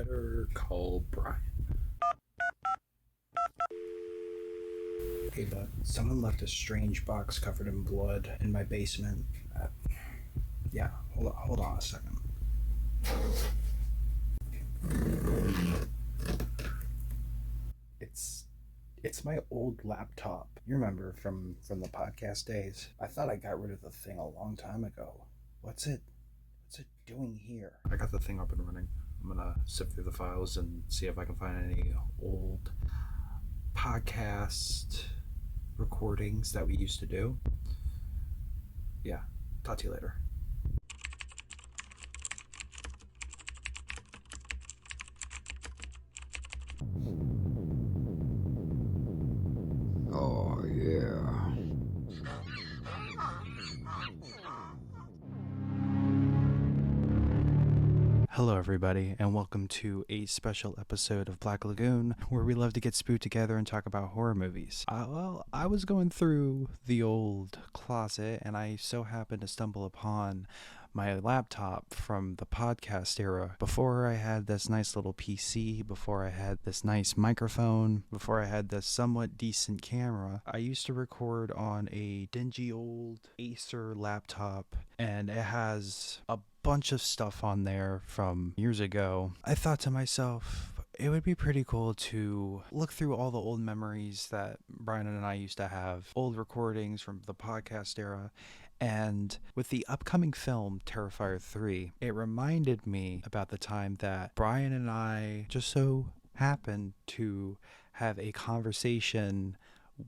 better call Brian. Hey, bud, someone left a strange box covered in blood in my basement. Yeah, hold on a second. It's my old laptop. You remember from the podcast days? I thought I got rid of the thing a long time ago. What's it doing here? I got the thing up and running. I'm gonna sift through the files and see if I can find any old podcast recordings that we used to do. Yeah, talk to you later. Oh, yeah. Hello, everybody, and welcome to a special episode of Black Lagoon, where we love to get spooked together and talk about horror movies. I was going through the old closet, and I so happened to stumble upon my laptop from the podcast era. Before I had this nice little PC, before I had this nice microphone, before I had this somewhat decent camera, I used to record on a dingy old Acer laptop, and it has a bunch of stuff on there from years ago. I thought to myself, it would be pretty cool to look through all the old memories that Brian and I used to have, old recordings from the podcast era. And with the upcoming film Terrifier 3, it reminded me about the time that Brian and I just so happened to have a conversation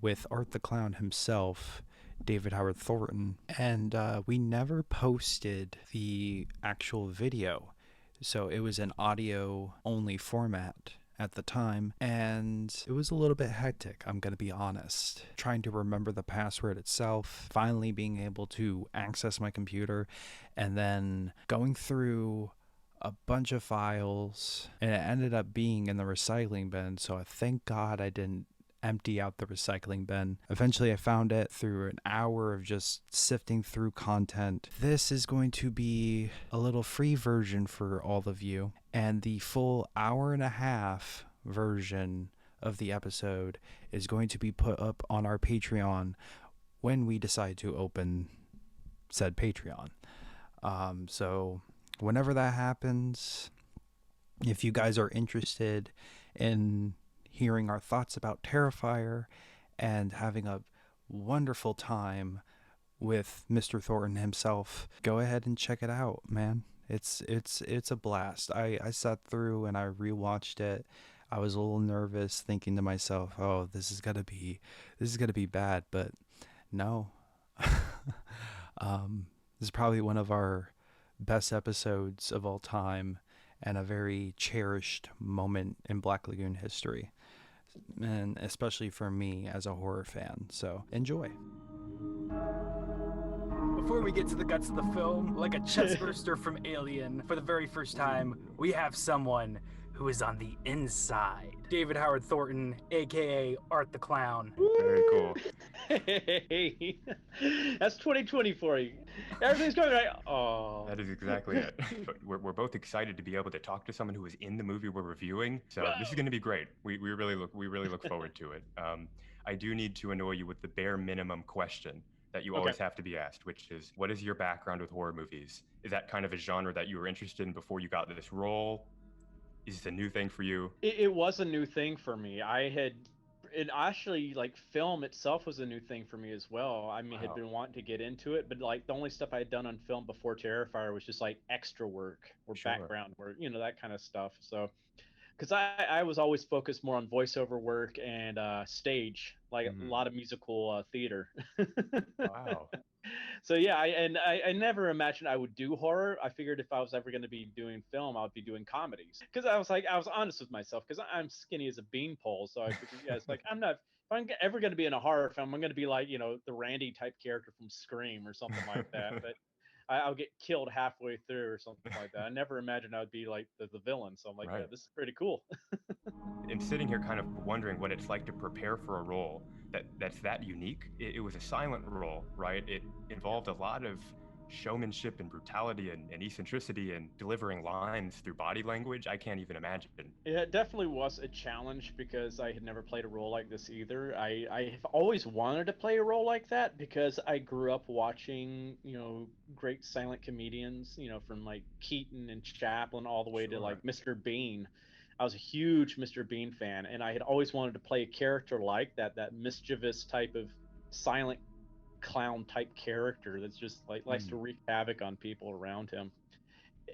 with Art the Clown himself, David Howard Thornton, and we never posted the actual video. So it was an audio only format at the time, and it was a little bit hectic, I'm gonna be honest. Trying to remember the password itself, finally being able to access my computer, and then going through a bunch of files, and it ended up being in the recycling bin, so I thank God I didn't empty out the recycling bin. Eventually I found it through an hour of just sifting through content. This is going to be a little free version for all of you, and the full hour and a half version of the episode is going to be put up on our Patreon when we decide to open said Patreon. So whenever that happens, if you guys are interested in hearing our thoughts about Terrifier and having a wonderful time with Mr. Thornton himself, go ahead and check it out, man. It's a blast. I sat through and I rewatched it. I was a little nervous, thinking to myself, "Oh, this is gonna be bad," but no. This is probably one of our best episodes of all time, and a very cherished moment in Black Lagoon history, and especially for me as a horror fan. So enjoy. Before we get to the guts of the film, like a chestburster from Alien, for the very first time, we have someone who is on the inside. David Howard Thornton, aka Art the Clown. Very cool. Hey, that's 2020 for you. Everything's going right. Oh, That is exactly it. But we're both excited to be able to talk to someone who was in the movie we're reviewing. So this is going to be great. We really look forward to it. I do need to annoy you with the bare minimum question that you always have to be asked, which is, what is your background with horror movies? Is that kind of a genre that you were interested in before you got this role? Is this a new thing for you? it was a new thing for me. And actually, like, film itself was a new thing for me as well. I mean, Wow. had been wanting to get into it, but like the only stuff I had done on film before Terrifier was just like extra work or Sure. background work, that kind of stuff. So, because I was always focused more on voiceover work and stage, like a lot of musical theater. Wow. So yeah, I never imagined I would do horror. I figured if I was ever going to be doing film, I would be doing comedies. Because I was honest with myself, because I'm skinny as a beanpole. So I figured, yeah, it's like, if I'm ever going to be in a horror film, I'm going to be like, the Randy type character from Scream or something like that. But I'll get killed halfway through or something like that. I never imagined I would be like the villain. So I'm like, Right. yeah, this is pretty cool. And sitting here kind of wondering what it's like to prepare for a role that's that unique. It was a silent role, right? It involved a lot of showmanship and brutality and eccentricity and delivering lines through body language, I can't even imagine. Yeah, it definitely was a challenge because I had never played a role like this either. I have always wanted to play a role like that because I grew up watching, great silent comedians, from like Keaton and Chaplin all the way to like Mr. Bean. I was a huge Mr. Bean fan, and I had always wanted to play a character like that mischievous type of silent clown type character that's just like likes to wreak havoc on people around him.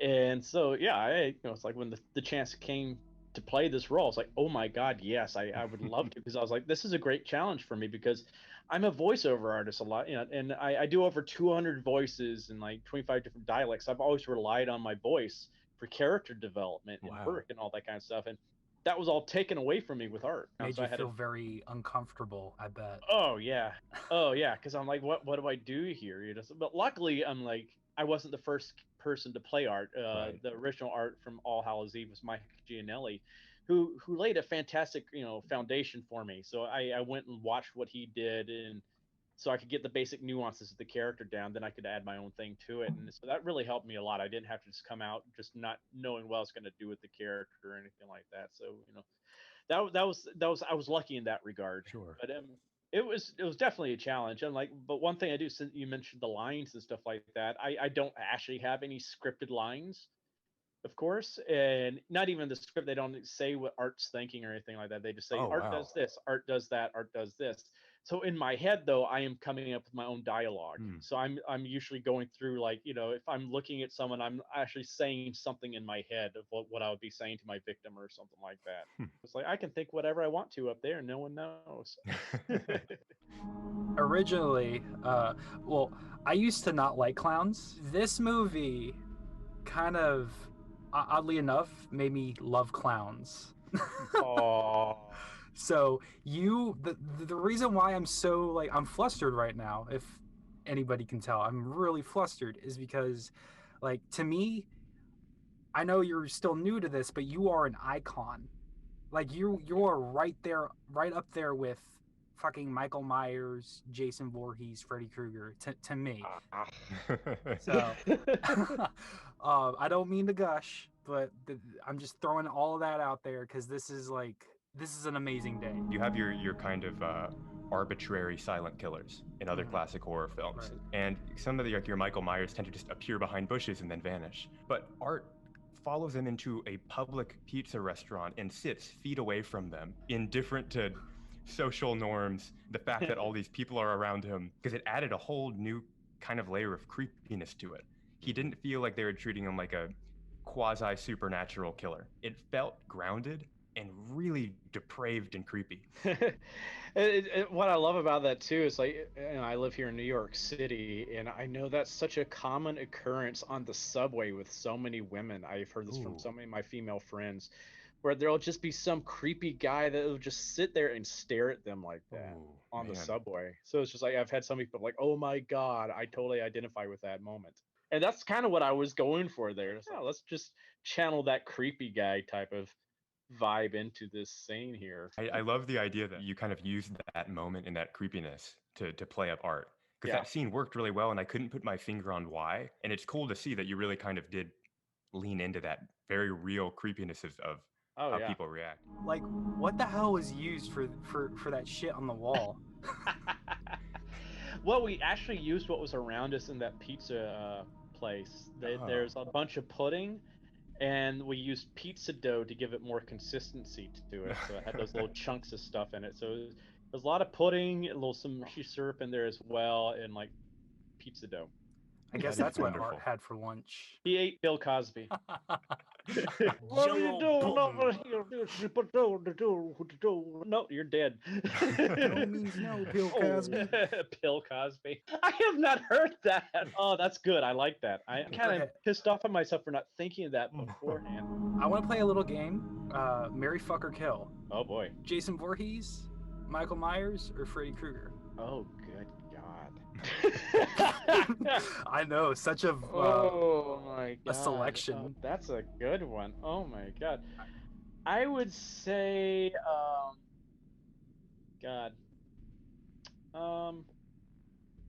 And so yeah, it's like when the chance came to play this role, it's like, oh my god, yes, I would love to, because I was like, this is a great challenge for me because I'm a voiceover artist a lot, and I do over 200 voices and like 25 different dialects. I've always relied on my voice for character development and work and all that kind of stuff, and that was all taken away from me with art. Made So you feel very uncomfortable, I bet. Oh yeah, because I'm like, what do I do here? But luckily, I'm like, I wasn't the first person to play Art. The original Art from All Hallows Eve was Mike Gianelli, who laid a fantastic foundation for me. So I went and watched what he did, and so I could get the basic nuances of the character down. Then I could add my own thing to it, and so that really helped me a lot. I didn't have to just come out just not knowing what I was going to do with the character or anything like that. So that was I was lucky in that regard. Sure. But it was definitely a challenge. And like, but one thing I do, since you mentioned the lines and stuff like that, I don't actually have any scripted lines, of course, and not even the script. They don't say what Art's thinking or anything like that. They just say Art does this, Art does that, Art does this. So in my head, though, I am coming up with my own dialogue. So I'm usually going through, like, if I'm looking at someone, I'm actually saying something in my head of what I would be saying to my victim or something like that. It's like I can think whatever I want to up there, and no one knows. Originally, well, I used to not like clowns. This movie kind of, oddly enough, made me love clowns. Oh. So the reason why I'm so I'm flustered right now, if anybody can tell, I'm really flustered, is because to me, I know you're still new to this, but you are an icon. You're right there, right up there with fucking Michael Myers, Jason Voorhees, Freddy Krueger to me. So I don't mean to gush, but I'm just throwing all of that out there because this is an amazing day. You have your kind of arbitrary silent killers in other classic horror films. And some of your Michael Myers tend to just appear behind bushes and then vanish. But Art follows them into a public pizza restaurant and sits feet away from them, indifferent to social norms, the fact that all these people are around him, because it added a whole new kind of layer of creepiness to it. He didn't feel like they were treating him like a quasi-supernatural killer. It felt grounded and really depraved and creepy. What I love about that too is I live here in New York City, and I know that's such a common occurrence on the subway with so many women. I've heard this from so many of my female friends, where there'll just be some creepy guy that will just sit there and stare at them like that on the subway. So it's just like, I've had some people like, oh my God, I totally identify with that moment. And that's kind of what I was going for there. So let's just channel that creepy guy type of vibe into this scene here. I love the idea that you kind of used that moment and that creepiness to play up Art, because that scene worked really well, and I couldn't put my finger on why. And it's cool to see that you really kind of did lean into that very real creepiness of how people react. What the hell was used for that shit on the wall? Well, we actually used what was around us in that pizza place. There's a bunch of pudding, and we used pizza dough to give it more consistency to it. So it had those little chunks of stuff in it. So there's a lot of pudding, a little some syrup in there as well, and pizza dough. I guess that's what Art had for lunch. He ate Bill Cosby. What are you doing? No, you're dead. No means no, Bill Cosby. Bill Cosby. I have not heard that. Oh, that's good. I like that. I'm kind of pissed off at myself for not thinking of that beforehand. I want to play a little game. Marry, fuck, or kill. Oh boy. Jason Voorhees, Michael Myers, or Freddy Krueger? Oh, good God. I know, such a oh my God. A selection. Oh, that's a good one. Oh my God. I would say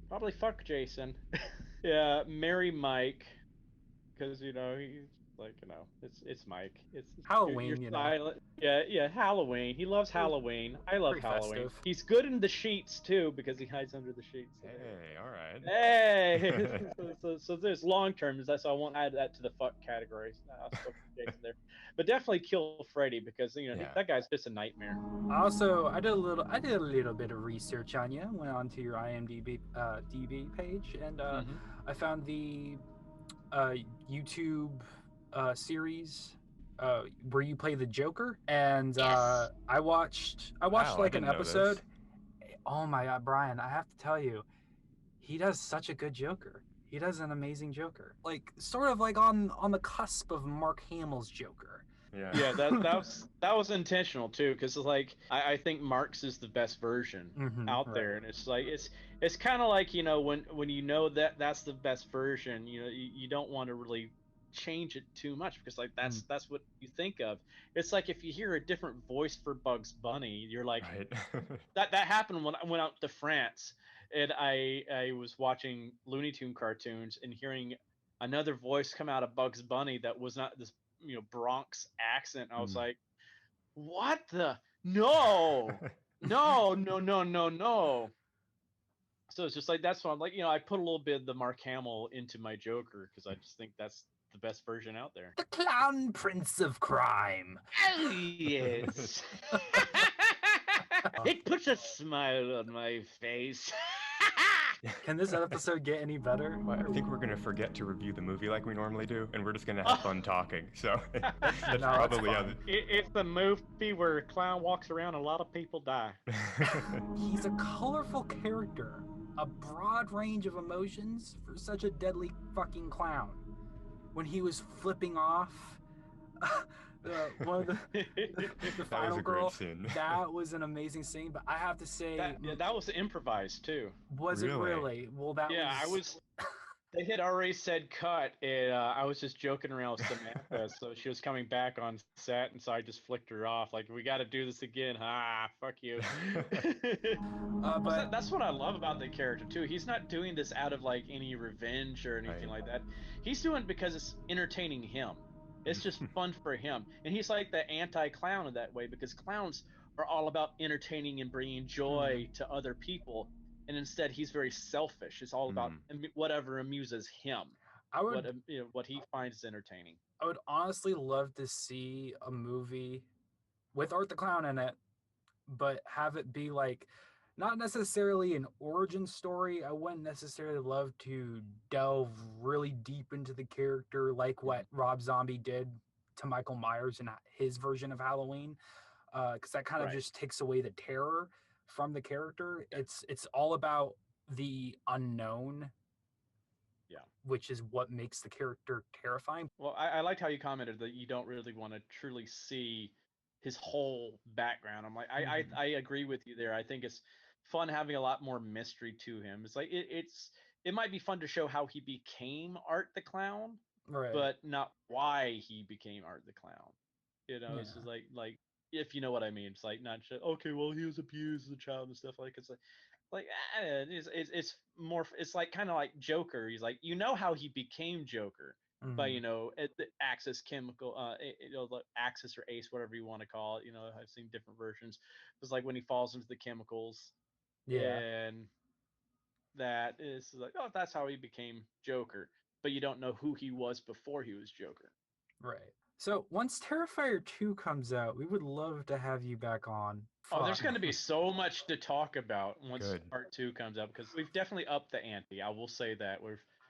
probably fuck Jason. Yeah, marry Mike, because he's like it's Mike. You're Halloween, silent. Yeah, Halloween. He loves Halloween. I love pretty Halloween. festive. He's good in the sheets too because he hides under the sheets. So Hey, all right. hey, so there's long term. So I won't add that to the fuck category. I'll still put Jason there, but definitely kill Freddy because Yeah. that guy's just a nightmare. Also, I did a little bit of research on you. Went onto your IMDb DB page, and Mhm. I found the YouTube series where you play the Joker, and Yes. I watched Wow, I like an didn't know this. episode. Oh my God, Brian! I have to tell you, he does such a good Joker. He does an amazing Joker, like sort of like on the cusp of Mark Hamill's Joker. Yeah. Yeah, that was intentional too, because like I think Mark's is the best version out Right. there, and it's like it's kind of like when that that's the best version, you don't want to really change it too much because like that's what you think of. It's like if you hear a different voice for Bugs Bunny, you're like Right. that happened when I went out to France and I was watching Looney Tune cartoons and hearing another voice come out of Bugs Bunny that was not this Bronx accent. I was Mm. like, what the no no no no no no. So it's just like that's why I'm like I put a little bit of the Mark Hamill into my Joker because I just think that's the best version out there. The Clown Prince of Crime. Oh yes. It puts a smile on my face. Can this episode get any better? Well, I think we're gonna forget to review the movie like we normally do, and we're just gonna have fun talking. So that's No, it's probably how. fine. It's the movie where a clown walks around and a lot of people die. He's a colorful character, a broad range of emotions for such a deadly fucking clown. When he was flipping off one of the That final was a girl, great scene. that was an amazing scene. But I have to say, that was improvised too. was it Really? really? Well, that was. They had already said cut, and I was just joking around with Samantha. So she was coming back on set, and so I just flicked her off. Like, we got to do this again. Fuck you. But that's what I love about the character too. He's not doing this out of like any revenge or anything Right. like that. He's doing it because it's entertaining him. It's just fun for him, and he's like the anti-clown in that way because clowns are all about entertaining and bringing joy to other people. And instead, he's very selfish. It's all about whatever amuses him, I would what he finds entertaining. I would honestly love to see a movie with Art the Clown in it, but have it be like not necessarily an origin story. I wouldn't necessarily love to delve really deep into the character like what Rob Zombie did to Michael Myers in his version of Halloween, because that kind of Right. just takes away the terror from the character. It's all about the unknown, which is what makes the character terrifying. Well, I liked how you commented that you don't really want to truly see his whole background. I'm like, I agree with you there. I think it's fun having a lot more mystery to him. It's like it might be fun to show how he became Art the Clown, Right. but not why he became Art the Clown. It's just like if you know what I mean. It's like not just, okay, well he was abused as a child and stuff like it's it's more it's like kind of like Joker. He's like how he became Joker by at the Axis chemical the Axis or Ace, whatever you want to call it. I've seen different versions. It's like when he falls into the chemicals. Yeah. And that is like, oh, that's how he became Joker, but you don't know who he was before he was Joker. Right. So once Terrifier 2 comes out, we would love to have you back on. Oh, there's going to be so much to talk about once Good. part 2 comes out because we've definitely upped the ante. I will say that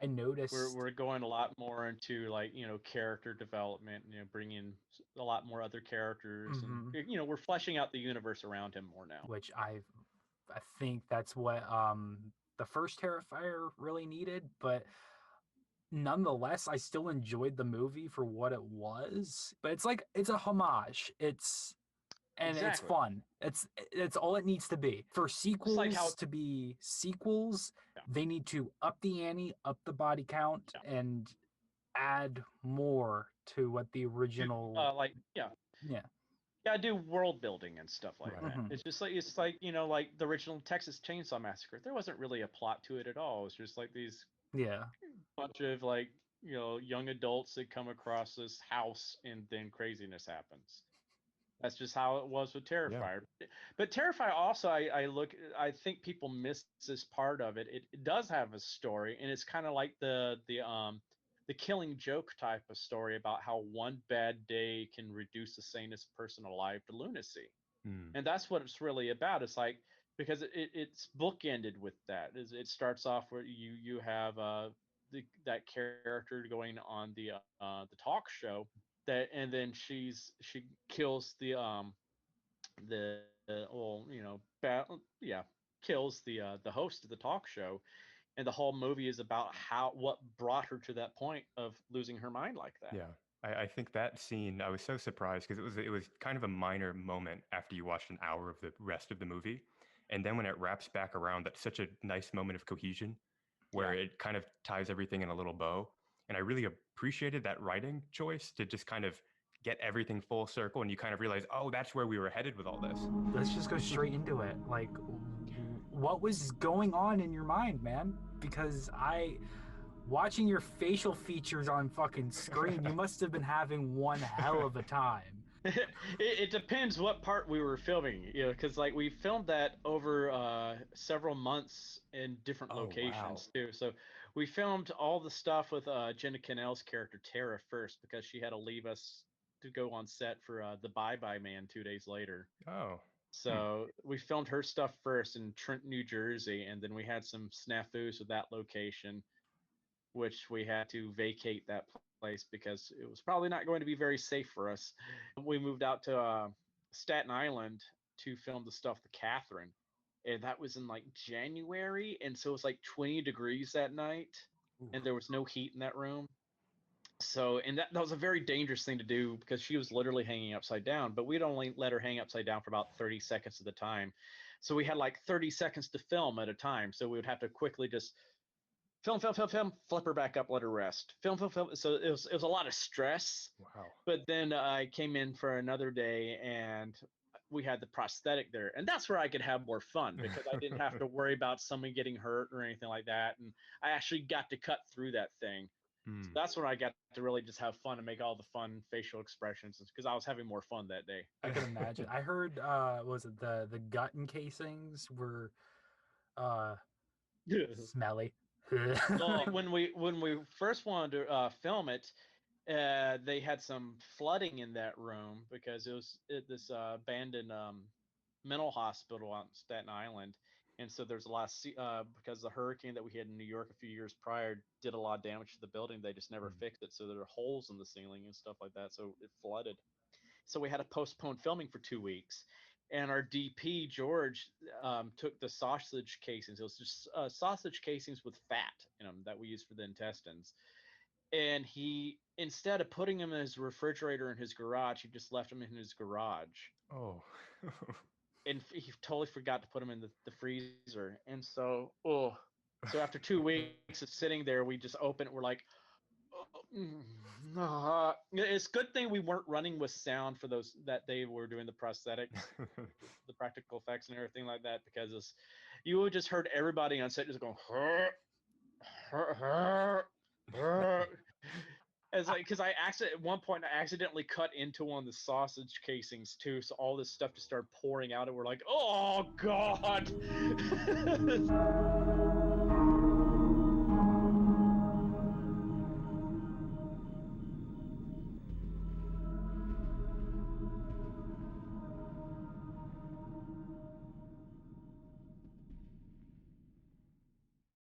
I noticed we're going a lot more into like character development, bringing a lot more other characters, and we're fleshing out the universe around him more now. which I think that's what the first Terrifier really needed, but nonetheless, I still enjoyed the movie for what it was. But it's a homage. It's Exactly. fun. It's all it needs to be. For sequels like how- to be sequels, they need to up the ante, up the body count, and add more to what the original like yeah. Yeah, I do world building and stuff like Right. that. Mhm. It's like like the original Texas Chainsaw Massacre. There wasn't really a plot to it at all. It's just like these Yeah. bunch of like young adults that come across this house and then craziness happens. That's just how it was with Terrifier. But Terrifier also, I think people miss this part of it. It does have a story, and it's kind of like the Killing Joke type of story about how one bad day can reduce the sanest person alive to lunacy. Hmm. And that's what it's really about. It's like, because it's bookended with that. It starts off where you have that character going on the talk show, and then she kills kills the host of the talk show, and the whole movie is about what brought her to that point of losing her mind like that. Yeah. I think that scene, I was so surprised because it was kind of a minor moment after you watched an hour of the rest of the movie. And then when it wraps back around, that's such a nice moment of cohesion where it kind of ties everything in a little bow. And I really appreciated that writing choice to just kind of get everything full circle and you kind of realize, oh, that's where we were headed with all this. Let's just go straight into it. Like, what was going on in your mind, man? Because watching your facial features on fucking screen, you must have been having one hell of a time. It depends what part we were filming, because like we filmed that over several months in different Oh, locations wow. too. So we filmed all the stuff with Jenna Cannell's character Tara first, because she had to leave us to go on set for the Bye Bye Man 2 days later. Oh. So we filmed her stuff first in Trenton, New Jersey, and then we had some snafus with that location, which we had to vacate that place because it was probably not going to be very safe for us. We moved out to Staten Island to film the stuff with Catherine, and that was in like January, and so it was like 20 degrees that night, and there was no heat in that room. So, and that was a very dangerous thing to do because she was literally hanging upside down, but we'd only let her hang upside down for about 30 seconds at the time. So we had like 30 seconds to film at a time. So we would have to quickly just film, flip her back up, let her rest. Film. So it was a lot of stress. Wow. But then I came in for another day and we had the prosthetic there. And that's where I could have more fun because I didn't have to worry about somebody getting hurt or anything like that. And I actually got to cut through that thing. So that's when I got to really just have fun and make all the fun facial expressions because I was having more fun that day. I can imagine. I heard, was it the gut encasings were smelly? Well, when we first wanted to film it, they had some flooding in that room because it was this abandoned mental hospital out in Staten Island, and so there's a lot of because the hurricane that we had in New York a few years prior did a lot of damage to the building. They just never fixed it, so there are holes in the ceiling and stuff like that. So it flooded. So we had to postpone filming for 2 weeks. And our DP George took the sausage casings. It was just sausage casings with fat in them that we use for the intestines. And he, instead of putting them in his refrigerator in his garage, he just left them in his garage. Oh. And he totally forgot to put them in the freezer. And so, after 2 weeks of sitting there, we just opened it. We're like, it's a good thing we weren't running with sound for those that they were doing the prosthetics, the practical effects and everything like that, because you would just heard everybody on set just going, it's like, because at one point I accidentally cut into one of the sausage casings too, so all this stuff just started pouring out, and we're like, oh god.